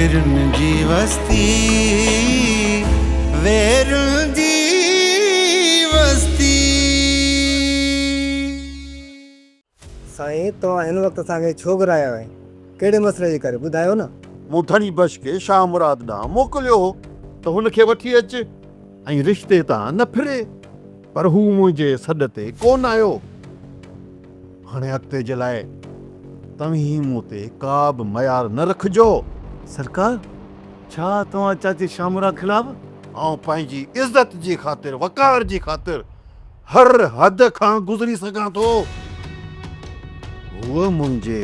वेरुन जी वस्ती, वेरुन जी वस्ती। साईं तो हिन वक़्तु असांखे छोकिरा आया आहिनि, कहिड़े मसइले जे करे ॿुधायो न। मूं धनी बश खे शाह मुराद ॾांहुं मोकिलियो हो त हुनखे वठी अच ऐं रिश्ते तां न फिरे, पर हू मुंहिंजे सॾ ते कोन आयो। हाणे अॻिते जे लाइ तव्हीं मूं ते का बि मयार न रखिजो। सरकार, छा तव्हां चाचे शाह मुराद खिलाफ़? ऐं पंहिंजी इज़त जी ख़ातिर, वक़ार जी ख़ातिर हर हद खां गुज़री सघां थो। उहा मुंहिंजे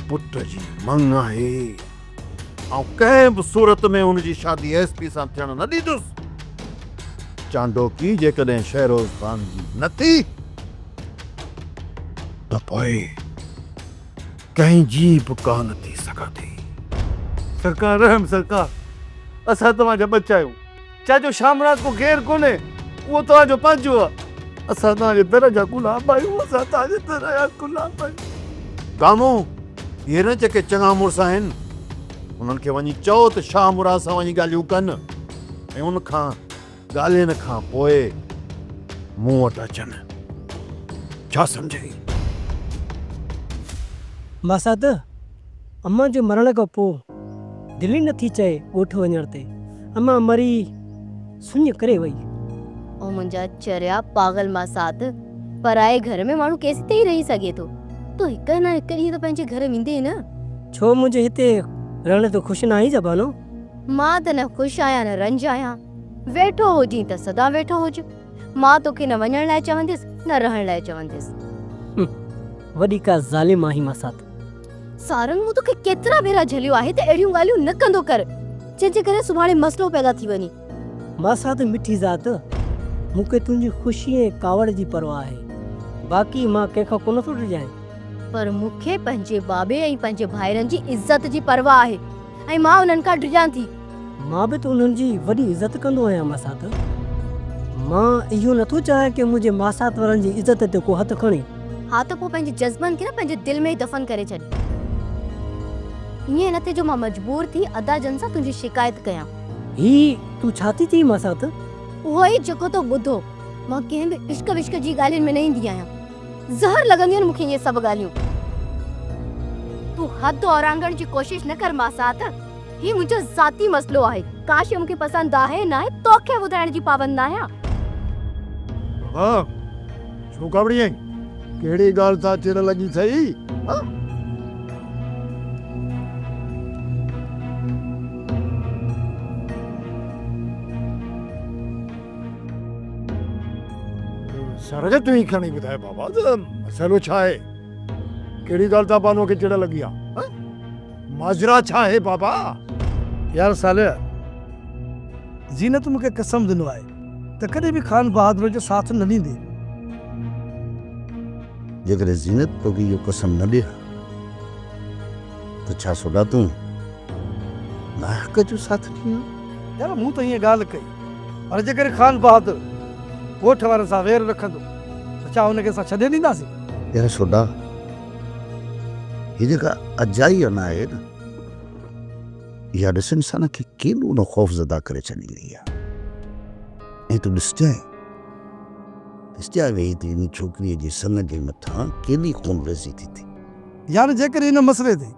पुट जी मंग आहे ऐं कंहिं बि सूरत में हुनजी शादी एसपी सां थियण न ॾींदुसि। चांडोकी जेकॾहिं शहरोज़ ख़ान जी न थी त पोइ कंहिंजी बि कान थी सघंदी। सरकार रहम सरकार, असां तव्हांजा बच्चा आहियूं। चाचो शाह मुराद को गैर कोन्हे, उहो तव्हांजो पंहिंजो आहे। असां तव्हांजे दर जा गुलाम आहियूं, असां तव्हांजे दर जा गुलाम आहियूं। कामो इहे न जेके चङा मुड़ुस आहिनि, उन्हनि खे वञी चओ त शाह मुराद सां वञी ॻाल्हियूं कनि ऐं उन खां ॻाल्हियुनि खां पोइ मूं वटि अचनि। छा सम्झई? मासात अम्मा जे मरण खां पोइ दिलि ई नथी चए ॻोठ वञण ते। अम्मा मरी सुञ करे वई। ओ मुंहिंजा चरिया पागल मासात, पराए घर में माण्हू केसि ताईं रही सघे थो। तूं हिकु न हिकु ॾींहुं त पंहिंजे घर वेंदे न। छो मुंहिंजे हिते रहण तो ख़ुशि न आई जबानो? मां त न ख़ुशि आहियां न रंज आहियां। वेठो हुजी त सदा वेठो हुज। मां तोखे न वञण लाइ चवंदसि न रहण लाइ चवंदसि। वॾी का ज़ालिम आही मासात। सारंग मूं तोखे केतिरा भेरा झलियो आहे त अहिड़ियूं ॻाल्हियूं न कंदो कर, जंहिंजे करे सुभाणे मसलो पैदा थी वञे। मासात मिठी ज़ात, मूंखे तुंहिंजी ख़ुशी ऐं कावड़ जी परवाह आहे। बाक़ी मां कंहिंखां कोन थो डिॼाए, पर मूंखे पंहिंजे बाबे ऐं पंहिंजे भाइरनि जी इज़त जी परवाह आहे ऐं मां उन्हनि खां डिॼां थी। मां बि त उन्हनि जी वॾी इज़त कंदो आहियां मासात। मां इहो नथो चाहियां की मुंहिंजे मासात वारनि जी इज़त ते को हथु खणे। हा त पोइ पंहिंजे जज़्बनि खे न पंहिंजे दिलि में ई दफ़न करे छॾ। ईअं न थिए जो मां मजबूर थी अदाजन सां तुंहिंजी शिकायत कयां। ही तूं छा थी चई मासात? उहो ई जेको तो ॿुधो। मां कंहिं बि इश्क विश्क जी ॻाल्हियुनि में न ईंदी आहियां। ज़हर लॻंदियूं आहिनि मूंखे इहे सभु ॻाल्हियूं। तूं हद औरांगण जी कोशिश न कर मासात। ही मुंहिंजो ज़ाती मसलो आहे। का शइ मूंखे पसंदि आहे न आहे तोखे ॿुधाइण जी पाबंद न आहियां। हाँ, छो घबरी आहीं? कहिड़ी ॻाल्हि सां चिर लॻी थई? सरज तूं ई खणी ॿुधाए बाबा, मसइलो छा आहे? कहिड़ी ॻाल्हि सां बानो खे चिड़ लॻी आहे? माजरा छा आहे बाबा? यार साले, ज़ीनत मूंखे कसम ॾिनो आहे त कॾहिं बि खान बहादुर जो साथ न ॾींदी। जेकॾहिं ज़ीनत तोखे इहो कसम न ॾे त छा सोडा तूं नाहक जो साथ ॾींदो? यार मूं त हीअं ॻाल्हि कई, पर जेकॾहिं खान बहादुर ॻोठ वारनि सां वेर रखंदो त छा हुनखे असां छॾे ॾींदासीं? यार सोडा, हीअ जेका अजाई अना आहे न, इहा ॾिस इंसान खे केॾो न ख़ौफ़ज़दा करे छॾींदी आहे। ऐं तूं ॾिसजांइ वेही त इन छोकिरीअ जे सन जे मथां केॾी खूनरेज़ी थी थिए। यार जेकॾहिं हिन मसइले ते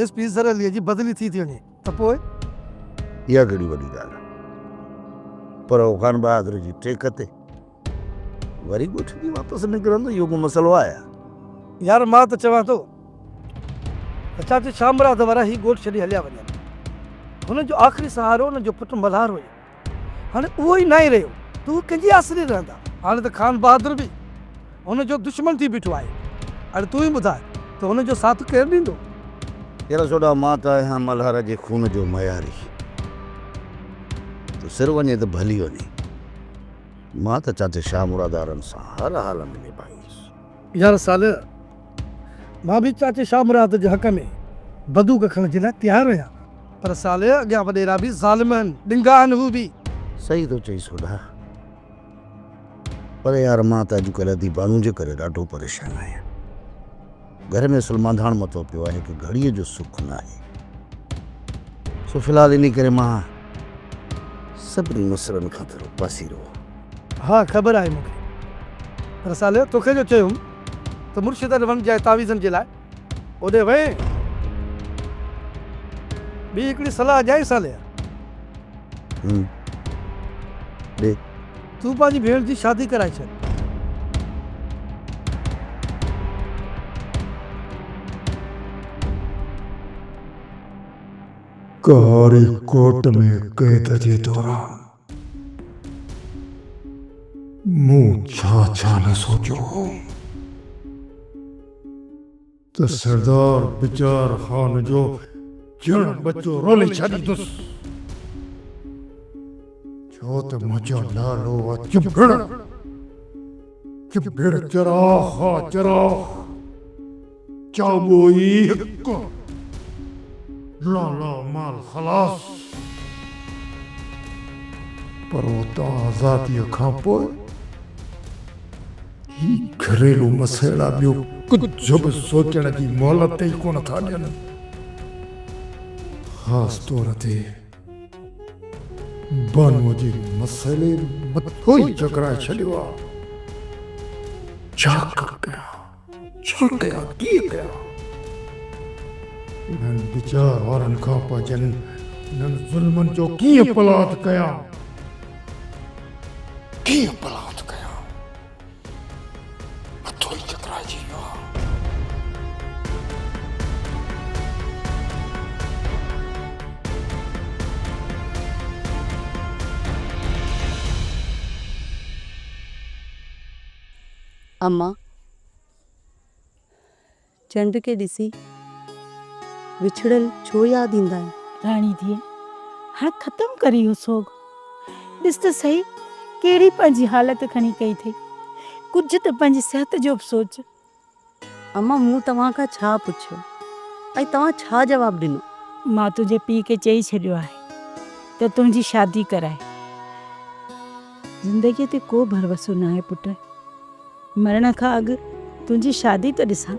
एसपी ज़रअलीअ जी बदिली थी वञे त पोइ? इहा कहिड़ी वॾी ॻाल्हि आहे? पर खान बहादुर जी टेक ते वरी ॻोठ में वापसि निकिरंदो, इहो को मसइलो आहे? यार मां त चवां थो त चाचे शाह मुराद वारा ही ॻोठ छॾे हलिया वञनि। हुननि जो आख़िरी सहारो हुननि जो पुटु मल्हार हुयो। हाणे उहो ई न ई रहियो त उहो कंहिंजी आसरे रहंदा। हाणे त खान बहादुर बि हुनजो दुश्मन थी बीठो आहे। हाणे तूं ई ॿुधाए त हुनजो साथ केरु ॾींदो? यार सोडा, मां त आहियां मल्हार जे खून जो मयारी। तो सिर वञे त भली वञे। मां त चाचे शाह मुराद वारनि सां हर हाल में निभाईंदुसि। यार साले, मां बि चाचे शाह मुराद जे हक़ में बंदूक खणण जे लाइ तयारु आहियां, पर साले अॻियां वॾेरा बि ज़ालिम आहिनि, ॾिंगा आहिनि हू बि। सही थो चई सोडा, पर यार मां त अॼुकल्ह दी बानू जे करे ॾाढो परेशान आहियां। घर में सलमाधान मथो पियो आहे कि घड़ीअ जो सुख न आहे। सो फ़िलहालु इन करे मां सभिनी मसइलनि खां थोरो पासीरो। हाँ ख़बर आहे मूंखे, पर सालियो तोखे जो चयुमि त मुर्शिद वञ जाए तावीज़नि जे लाइ ओॾे वए। ॿी हिकिड़ी सलाह ॾियाई सालिया, ॾे। तूं पंहिंजी भेण जी शादी कराए छॾ। कारी कोट में कैद जे दौरान मूं छा न सोचो हो त सरदार बिचार खान जो जण बच्चो रोले छॾींदुसि, छो त मुंहिंजो नालो आहे चिबड़ चराह चराह चाबोई हिकु लाला माल खलास। पर उतां आज़ादीअ खां पोइ ही घरेलू मसइला ॿियो कुझु बि सोचण जी मोहलत ई कोन था ॾियनि। ख़ासि तौर ते बानूअ जे मसइले मथो ई चकराए छॾियो आहे। छा कयां, कीअं कयां? इन्हनि वीचार वारनि खां पंहिंजनि इन्हनि ज़ुल्मनि जो कीअं पलाद कयां, मथो ई चकराइजी वियो आहे। अम्मा चंड के ॾिसी विछड़ल छो यादि ईंदा आहिनि? राणी धीअ, हाणे ख़तमु करी इहो सोग। ॾिस त सही कहिड़ी पंहिंजी हालत खणी कई अथई। कुझु त पंहिंजी सिहत जो बि सोच। अम्मा मूं तव्हां खां छा पुछियो ऐं तव्हां छा जवाबु ॾिनो? मां तुंहिंजे पीउ खे चई छॾियो आहे त तुंहिंजी शादी कराए। ज़िंदगीअ ते को भरवसो न आहे पुटु। मरण खां अॻु तुंहिंजी शादी त ॾिसां,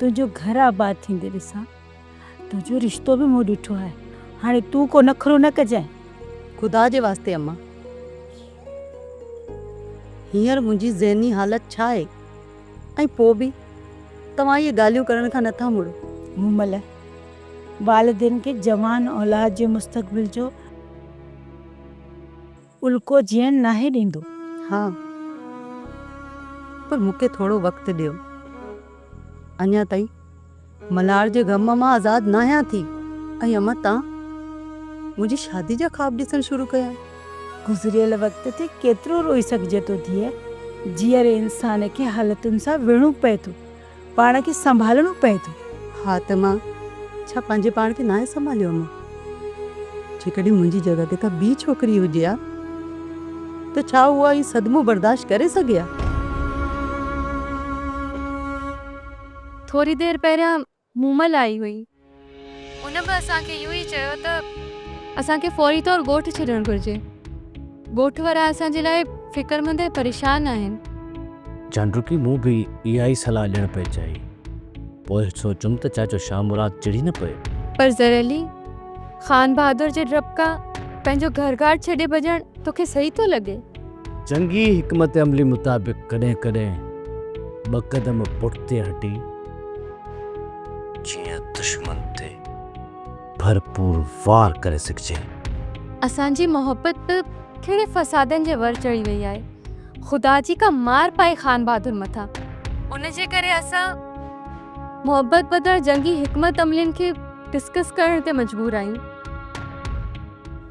तुंहिंजो घर आबाद थींदे ॾिसां। तुंहिंजो रिश्तो बि मूं ॾिठो आहे। हाणे तूं को नखरो न कजांइ। ख़ुदा जे वास्ते अम्मा, हींअर मुंहिंजी ज़हनी हालत छा आहे ऐं पोइ बि तव्हां इहे ॻाल्हियूं करण खां नथा मुड़ो। मूमल वालिदिन खे जवान औलाद जे मुस्तक़बिल जो उल्को जीअण नाहे ॾींदो। हा, पर मूंखे थोरो वक़्तु ॾियो। अञा ताईं मल्हार जे ग़म मां आज़ाद न आहियां थी। ऐं अम्मा तव्हां मुंहिंजी शादी जा ख़्वाब ॾिसणु शुरू कया। गुज़रियल वक़्त ते केतिरो रोई सघिजे थो धीअ। जीअर इंसान खे हालतुनि सां विढ़णो पए थो, पाण खे संभालणो पए थो। हा त मां छा पंहिंजे पाण खे नाहे संभालियो अम्मा? जेकॾहिं मुंहिंजी जॻह ते का ॿी छोकिरी हुजे हा त छा उहा ई सदमो बर्दाश्त करे सघे हा? थोड़ी देर पहिरियां मूमल आई हुई। उन बि असांखे इहो ई चयो त असांखे फौरी तौर ॻोठु छॾणु घुरिजे। ॻोठ वारा असांजे लाइ फ़िक्रमंद ऐं परेशान आहिनि। चांडुकी मूं बि इहा ई सलाह ॾियणु पई चाही। पोइ सोचुमि त चाचो शाह मुराद चिड़ी न पए। पर ज़रली ख़ान बहादुर जे डप खां पंहिंजो घरगार छॾे भॼणु तोखे सही थो लॻे? चङी हिकमत अमली मुताबिक़ कॾहिं कॾहिं ॿ क़दम पुठिते हटी जीअं दुश्मन ते भरपूर वार करे सघिजे। असांजी मोहब्बत बि कहिड़े फ़सादनि जे वर चढ़ी वई आहे। ख़ुदा जी का मार पाए ख़ान बहादुर मथां। उन जे करे असां मोहब्बत बदल जंगी हिकमत अमलिन खे डिस्कस करण ते मजबूर आहियूं।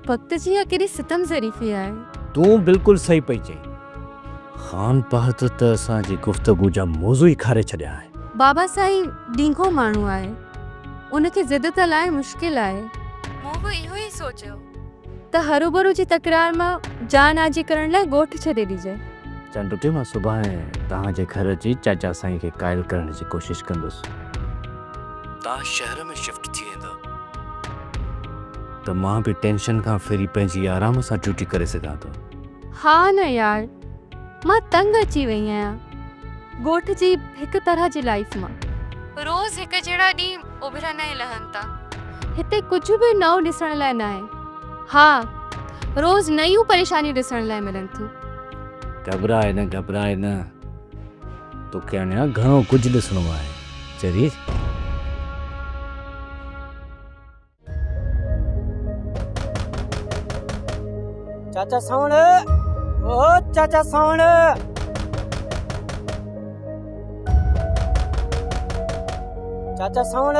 वक़्त जी इहा केॾी सितम ज़रीफ़ी आहे। तूं बिल्कुलु सही पई चई। ख़ान बहादुर त असांजी गुफ़्तगू जा मौज़ू ई खारे छॾिया आहे। बाबा साईं ॾींघो माण्हू आहे, उनखे ज़िद त लाइ मुश्किल आहे। मूं बि इहो ई सोचियो त हरूभरू जी तकरार मां जान आजी करण लाइ ॻोठु छॾे ॾिजे। चंडुटे मां सुभाणे तव्हांजे घर जी चाचा साईं खे क़ाइल करण जी कोशिशि कंदुसि। तव्हां शहर में शिफ्ट थी वेंदा त मां बि टेंशन खां फिरी पंहिंजी आराम सां ड्यूटी करे सघां थो। हा न यार, मां तंग अची वई आहियां ॻोठ जी हिकु तरह जी लाइफ मां। रोज़ हिकु जहिड़ा ॾींहुं उभरनि ई लहनि था। हिते कुछ भी नओ ॾिसण लाइ न आहे। हाँ, रोज़ नयूं परेशानियूं ॾिसण लाइ मिलनि थियूं। घबराए न तोखे अञा घणो कुझु ॾिसणो आहे चरी। चाचा सावण, ओ चाचा सावण, चाचा सावण,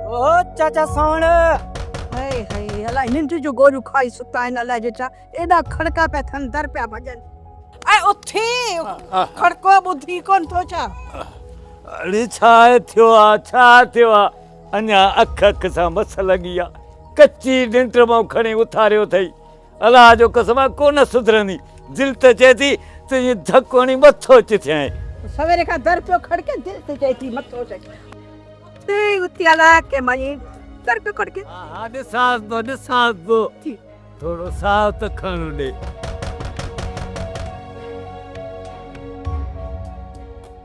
ओ चाचा सावण। हाय हाय, अलाए निंड जो गोरियूं खाई सुता आहिनि, अलाए जे छा एॾा खड़का पिया थियनि, दर पिया भॼनि। ऐं उथी खड़को ॿुधी कोन थो छा? अरे छा थियो आहे अञा अख सां मस लॻी आहे, कची निंड मां खणी उथारियो अथई। अलाह जो कसम आहे कोन सुधरंदी। दिल त चए थी तुंहिंजी धकु हणी मथो अची थियई। सवेरे खां दर पियो खड़के, दिल ते चए थी मथो अचे। उथी अलाए के मई दर पियो खड़के। हा ॾिसां थो थोरो साह त खणो ॾे।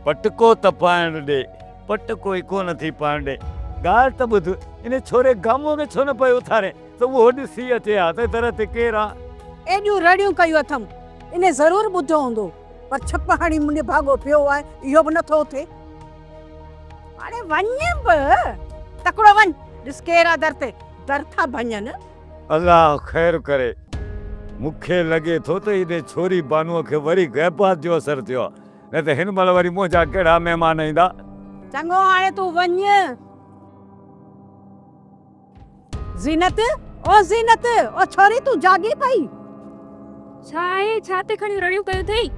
पटको त पाइण ॾे, पटको ई कोन थी पाइण ॾे। ॻाल्हि त ॿुध, इन छोरे गामो में छो न पियो उथारे त उहो ॾिसी अचे हा त दर ते केरु आहे। एॾियूं रड़ियूं कयूं अथमि, इन ज़रूरु ॿुधो हूंदो, पर छप हणी मुंहिंजे भाॻो पियो आहे, इहो बि नथो थिए। हाणे वञ बि, तकिड़ो वञ, ॾिस केरु आहे दर ते, दर था भञनि। अलाह ख़ैर करे। मूंखे लॻे थो त इन छोरी बानूअ खे वरी गैबात जो असरु थियो आहे, न त हिन महिल वरी मुंहिंजा कहिड़ा महिमान ईंदा। चङो, हाणे तूं वञ। ज़ीनत, ओ ज़ीनत, ओ छोरी तूं जागी पई? छा आहे, छा ते खणी रड़ियूं कयूं अथई?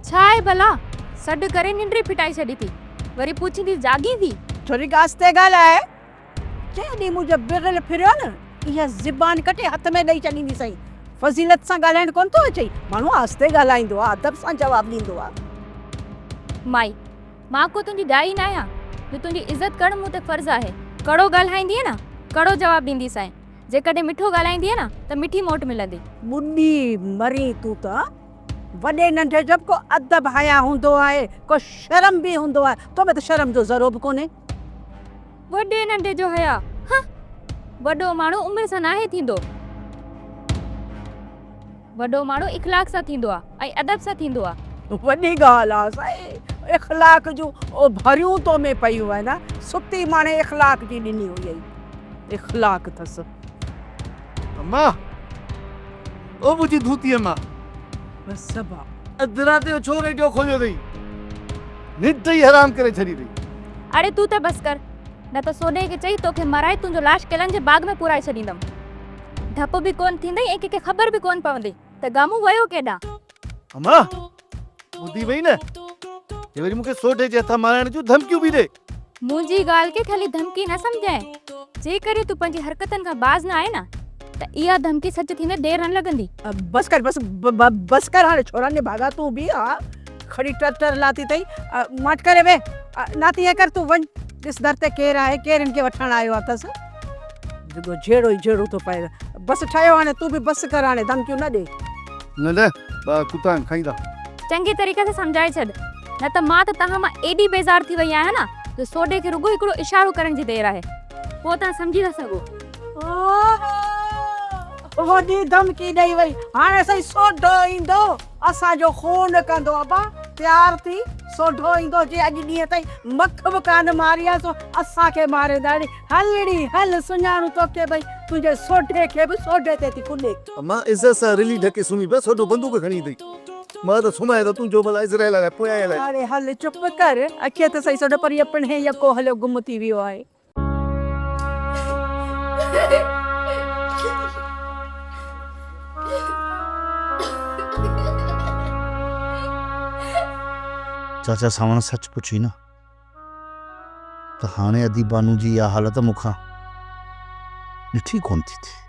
छा आहे भला? सॾु करे निंड फिटाई छॾी थी, वरी पुछंदी जागी थी? छोरी आस्ते ॻाल्हाए। जेॾी मुंहिंजो बिरल फिरियो न, इहा ज़िबान कटे हथ में ॾेई छॾींदी सही। फज़ीलत सां ॻाल्हाइण कोन थो अचे, माण्हू आस्ते ॻाल्हाईंदो आहे, अदब सां जवाबु ॾींदो आहे। माई, मां को तुंहिंजी डाई न आहियां जो तुंहिंजी इज़त करणु मूं ते फ़र्ज़ु आहे। कड़ो ॻाल्हाईंदीअ न, कड़ो जवाबु ॾींदी साईं। जेकॾहिं मिठो ॻाल्हाईंदीअ न त मिठी मोट मिलंदी। ॿुॾी मरी तूं त। वॾे नंढे जब को अदब हया हूंदो आहे, को शर्म बि हूंदो आहे, तो में त शर्म जो ज़रो बि कोन्हे। वॾे नंढे जो हया, वॾो माण्हू उमिरि सां नाहे थींदो। वॾो माण्हू इख़लाक़ सां थींदो आहे ऐं अदब सां थींदो आहे। वॾी ॻाल्हि आहे साईं, इख़लाक़ जूं ओ भरियूं तो में पयूं आहिनि। सुती माणे इख़लाक़ जी ॾिनी हुई, इख़लाक़ अथसि। अम्मा, ओ मुंहिंजी धूती अम्मा, बसि बा अधु राति जो छो रेडियो खोलियो अथई? निंड ई हराम करे छॾी अथई। अरे तूं त बसि कर, न त सोने खे चई तोखे मराए तुंहिंजो लाश केलनि जे बाग में पुराए छॾींदमि। डपु बि कोन थींदई ऐं कंहिंखे ख़बर बि कोन पवंदी त गामू वियो केॾां। अम्मा, ॿुधी वई न, ये वरी मूंखे सोढे जे हथां मारण जूं धमकियूं बि ॾे। मुंहिंजी ॻाल्हि खे ख़ाली धमकी न सम्झाए। जेकॾहिं तूं पंहिंजी हरकतनि खां बाज़ न आहे न, त इहा धमकी सच थींदे देरि न लॻंदी। बसि कर, बसि कर, हाणे छोरा ने भागा तूं बि हा। खड़ी टर लाती अथई, मट करे वे नाती है कर, तूं वञ, ॾिस दर ते केरु आहे, केरु हिनखे वठण आयो अथसि। जेको जहिड़ो ई जहिड़ो थो पए। बसि ठहियो, हाणे तूं बि बसि कर, हाणे धमकियूं न ॾे। न कुता खाईंदा। चङी तरीक़े सां सम्झाए छॾ, न त मां त तव्हां मां एॾी बेज़ार थी वई आहियां न त सोडे खे रुगो हिकिड़ो इशारो करण जी देरि आहे, पोइ तव्हां सम्झी था सघो। वॾी धमकी ॾेई वई, हाणे सही सोढो ईंदो, असांजो खून कंदो। अबा तयार थी, सोढो ईंदो जे अॼु ॾींहं ताईं मख बि कान मारी आहे, सो असांखे मारे दाड़ी। हलड़ी हल, सुञाणू तोखे भई तुंहिंजे सोढे खे बि सोढे ते थी कुॾे। अम्मा, इज़त सां रिली ढके सुम्ही बसि, सोढो बंदूक खणी अथई। मां त सुम्हाए त तुंहिंजो भला इज़राइल लाइ पोयां लाइ। अरे हल चुप कर, अखे त सही सोढो, पर इहो पिणे यको हलियो गुम थी वियो आहे। चाचा सावण सच पुछी न, त हाणे अदी बानू जी इहा हालत मूंखां ॾिठी कोन थी थिए।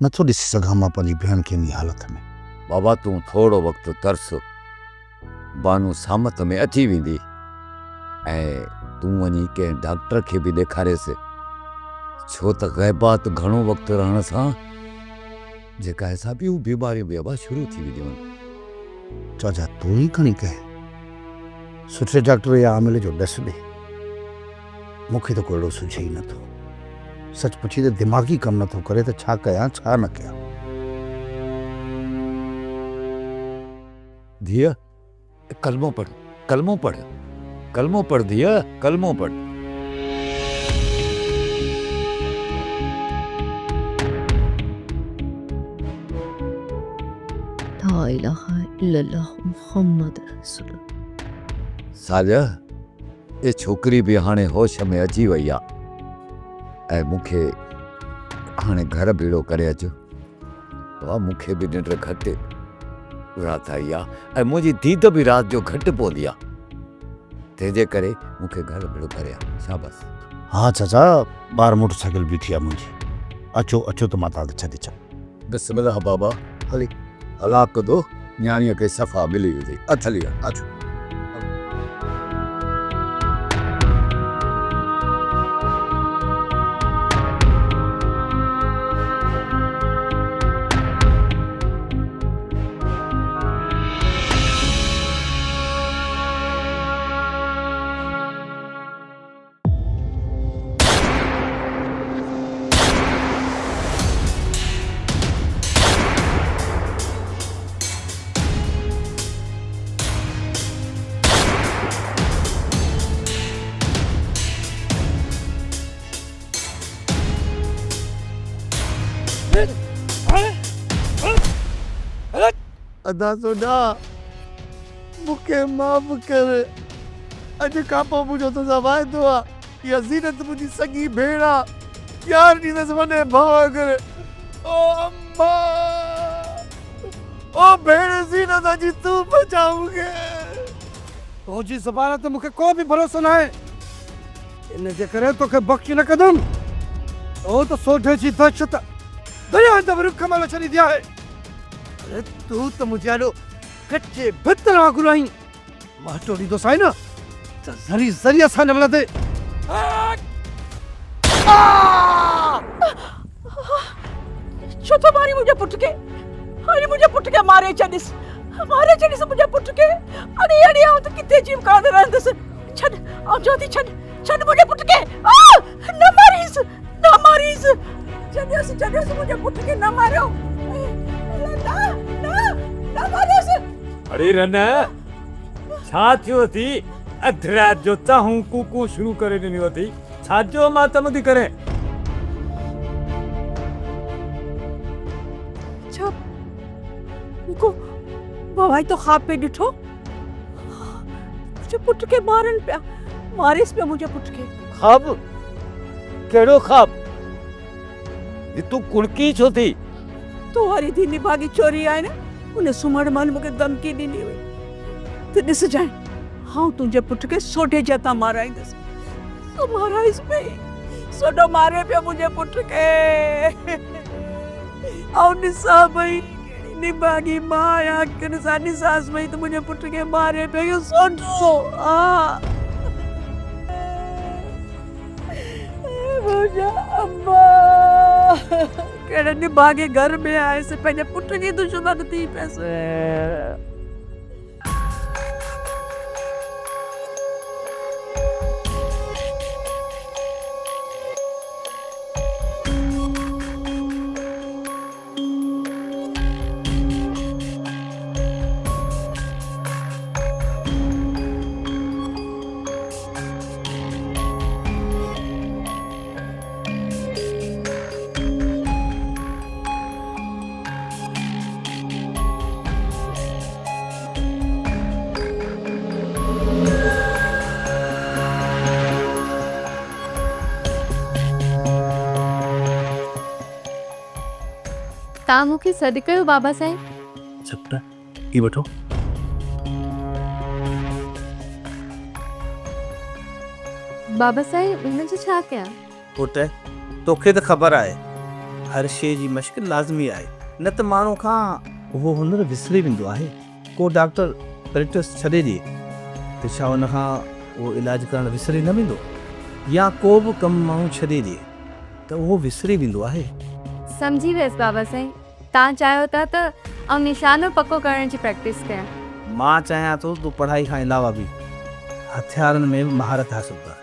नथो ॾिसी सघां मां पंहिंजी भेण खे इन हालत में। बाबा तूं थोरो वक़्तु तरस, बानू सामत में अची वेंदी ऐं तूं वञी कंहिं डॉक्टर खे बि ॾेखारेसि, छो त ग़ैबात घणो वक़्तु रहण सां जेका हिसाबी बीमारियूं बि शुरू थी वेंदियूं आहिनि। चाचा तूं ई खणी कह, सुठे डॉक्टर या आमिल जो ॾस ॾे मूंखे त कोई सुझे ई नथो सच पुछी त दिमाग़ी कमु नथो करे त छा कयां छा न कयां धीअ कलमो पढ़ कलमो पढ़ कलमो पढ़ धीअ कलमो पढ़ ला इलाहा इल्लल्लाह मुहम्मद रसूलुल्लाह साजा ये छोकरी भी हाणे होश में अची वई आहे ऐं मूंखे हाणे घर बीड़ो करे अचो वाह मूंखे बि निंड घटि रात आई आहे ऐं मुंहिंजी दीद बि राति जो घटि पवंदी आहे तंहिंजे करे मूंखे घर बीड़ो करे आ शाबाश हाँ चाचा ॿाहिरि मोटरसाइकिल बीठी आहे मुंहिंजी अचो अचो त मां तव्हांखे छॾे अचां बिस्मिल्लाह बाबा हली हलाक दो न्याणीअ खे सफ़ा मिली हुई अथली अचो अदा सोना मूंखे माफ़ कर अॼु खां पोइ मुंहिंजो तोसां वाइदो आहे इहा ज़ीनत मुंहिंजी सॻी भेण आहे यार ॾींदसि वॾे भाउ करे ओ अम्मा ओ भेण ज़ीनत अॼु तूं बचाउ मूंखे तुंहिंजी ज़बान ते मूंखे को बि भरोसो न आहे इन जे करे तोखे बख़्शी न कंदुमि तो त सोढे जी दहशत दरिया ते बि रुख महिल छॾी दिया आहे अरे तूं त मुंहिंजे आॾो कचे भितर वांगुरु आहीं मां टोड़ींदो साईं न त ज़री ज़री असां न मिलंदे छो तो मारी मुझे पुट के अरे मुझे पुट के मारे छॾिस मुझे पुट के अरे अरे आउं त किथे जीव कान रहंदस छॾ आउं जोती छॾ मुझे पुट के न मारीस छॾियोसि मुझे पुट के न मारियो न मारियोस अरे रन छा थियो थी अध रात जो ताहूं कूकू शुरू करे ॾिनो थी छा जो मातम थी करे छा को बाबाई तो ख्वाब पे ॾिठो मुझे पुट के मारन पिया मारिस पिया मुझे पुट के ख्वाब कहिड़ो ख्वाब ये तू कुड़की छो थी तो वारी धी निभागी चोरी आहे न उन सुमण महिल मूंखे धमकी ॾिनी हुई त ॾिस जाए हाँ तुंहिंजे पुट खे सोढे जता माराईंदसि सो माराइस पई सोढो मारे पियो मुंहिंजे पुट खे ऐं ॾिसां पई कहिड़ी निभागी मां आहियां अखियुनि सां ॾिसांसि पई त मुंहिंजे पुट खे मारे पियो सोढो मुंहिंजा अम्मा कहिड़े निभागे घर में आयसि पंहिंजे पुट जी दुश्मन थी पियसि तव्हां मूंखे सॾु कयो बाबा साईं सप्ता ई वठो बाबा साईं हिनजो छा कयां पुट तोखे त ख़बर आहे हर शइ जी मश्क लाज़मी आहे न त माण्हू खां उहो हुनर विसरी वेंदो आहे को डॉक्टर प्रैक्टिस छॾे ॾिए त छा हुन खां उहो इलाजु करणु विसरी न वेंदो या को बि कमु माण्हू छॾे ॾिए त उहो विसरी वेंदो आहे समझी वियसि बाबा साईं तव्हां चाहियो था त निशानो पको करण जी प्रैक्टिस कयां मां चाहियां थो तूं पढ़ाई खां अलावा बि हथियारनि में बि महारत हासिल कर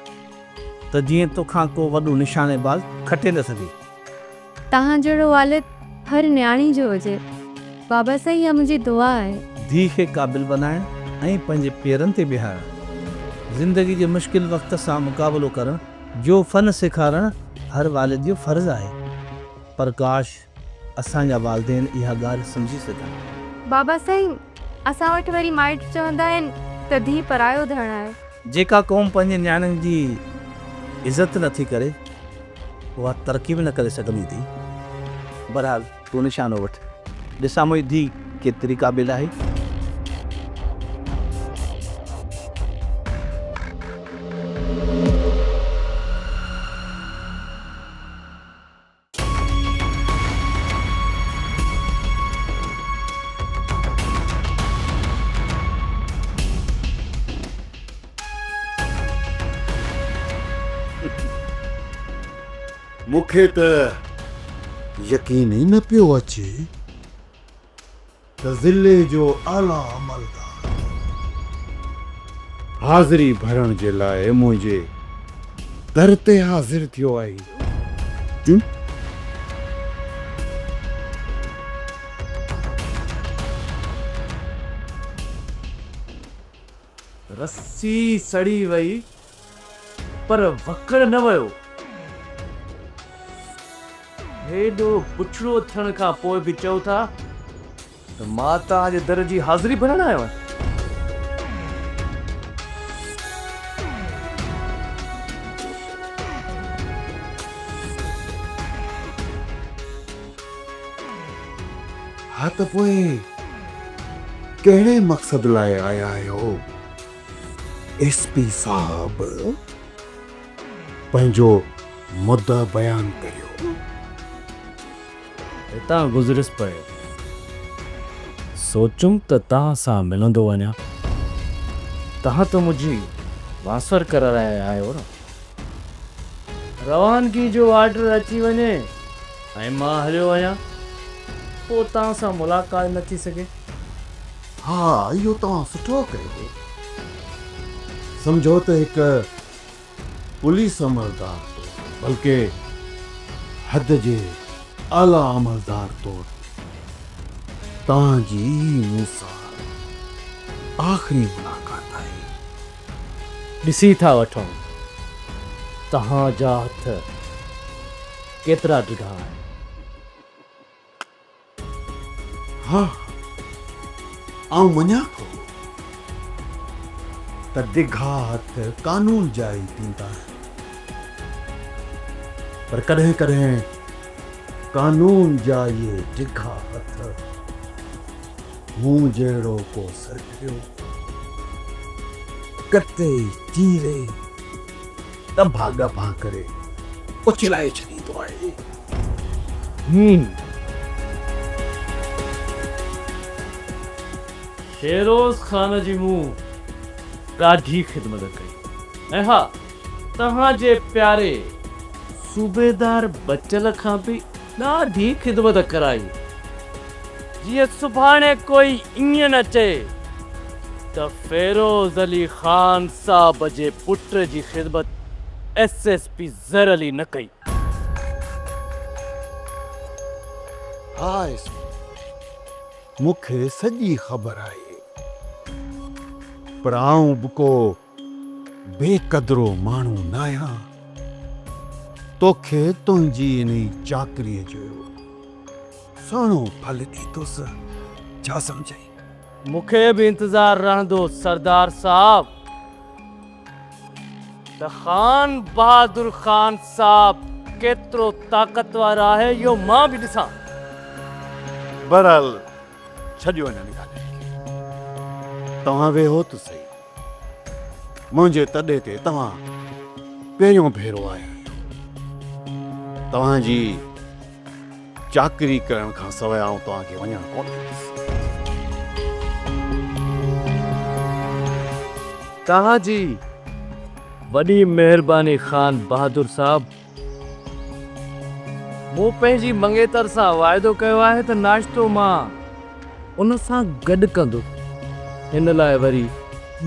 त जीअं तोखां को वॾो निशानेबाज़ खटे न सघे। तव्हां जहिड़ो वालिद हर न्याणी जो हुजे। बाबा साईं इहा मुंहिंजी दुआ आहे। धीउ खे क़ाबिल बनाइण ऐं पंहिंजे पेरनि ते बीहारणु, ज़िंदगी जे मुश्किल वक़्त सां मुक़ाबिलो करणु जो फ़न सेखारणु हर वालिद जो फ़र्ज़ु आहे। पर काश असांजा वालिदैन इहा ॻाल्हि सम्झी सघनि। बाबा साईं असां वटि वरी माइट चवंदा आहिनि त धीउ परायो धण आहे। जेका क़ौम पंहिंजे नियाणियुनि जी इज़त नथी करे उहा तरक़ी बि न करे सघंदी थी। बहरहाल तूं निशानो वठि, ॾिसां मुंहिंजी धीउ केतिरी क़ाबिल आहे। मूंखे त यकीन ई न पियो अचे त ज़िले जो आला अमलदार हाज़िरी भरण जे लाइ मुंहिंजे दर ते हाज़िर थियो आहे। रस्सी सड़ी वई पर वकड़ न वियो। हेॾो पुछड़ो थियण खां पोइ बि चओ था त मां तव्हांजे दर जी हाज़िरी भरण आयो आहियां। हा त पोइ कहिड़े मक़सद लाइ आया आहियो? एसपी साहब पंहिंजो मुद्दा बयान करियो। हितां गुज़रिस पियो, सोचुम त तव्हां सां मिलंदो वञा। तव्हां त मुंहिंजी ट्रांसफर कराए आहियो न। रवानगी जो ऑर्डर अची वञे ऐं मां हलियो वञा, पोइ तव्हां सां मुलाक़ात न थी सघे। हा, इहो तव्हां सुठो कयो। सम्झो त हिकु पुलिस अमलदार बल्कि हद जे आला अमलदार तौर तव्हांजी मूं सां आख़िरी मुलाक़ात आहे। ॾिसी था वठूं तव्हांजा हथ केतिरा ढिघा आहिनि। हा, आउं मञा थो त ढिघा हथ कानून जा ई थींदा आहिनि, पर कॾहिं कॾहिं कानून जा ये ढिघा हथ मूं जहिड़ो को सरगरियो कटे चीरे दफ़ा दफ़ा करे उछलाए छॾींदो आहे। शेरोज़ ख़ान जी मूं ॾाढी ख़िदमत कई ऐं हा, तव्हांजे प्यारे सूबेदार बचल खां बि ॾाढी ख़िदमत कराई। जीअं सुभाणे कोई ईअं न चए त फेरोज़ अली ख़ान साहब जे पुट जी ख़िदमत SSP ज़र अली न कई। हा, मूंखे सॼी ख़बर आहे, पर आउं बि को बेक़दरो माण्हू न आहियां। तोखे तुंहिंजी इन चाकरीअ जो सुहिणो फल ॾींदुसि, छा सम्झई? मूंखे बि इंतज़ारु रहंदो सरदार साहब त ख़ान बहादुर ख़ान साहब केतिरो ताक़तवर आहे, इहो मां बि ॾिसां। बहरहाल छॾियो हिन ॻाल्हि। तव्हां वेहो त सही। मुंहिंजे तॾे ते तव्हां पहिरियों भेरो आया आहियो। तव्हांजी चाकरी करण खां सवाइ आउं तव्हांखे वञणु कोन ॾींदुसि। तव्हांजी वॾी महिरबानी ख़ान बहादुर साहब। मूं पंहिंजी मंगेतर सां वाइदो कयो आहे त नाश्तो मां उन सां गॾु कंदुसि। हिन लाइ वरी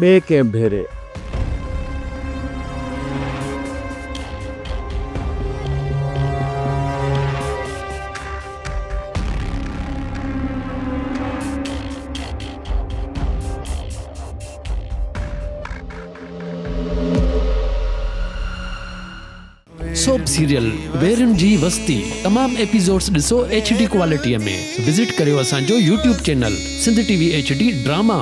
ॿिए कंहिं भेरे सोप सीरियल वेरन जी वस्ती तमाम एपिसोड्स ॾिसो HD क्वालिटीअ में। विज़िट करियो असांजो YouTube channel Sindh TV HD drama.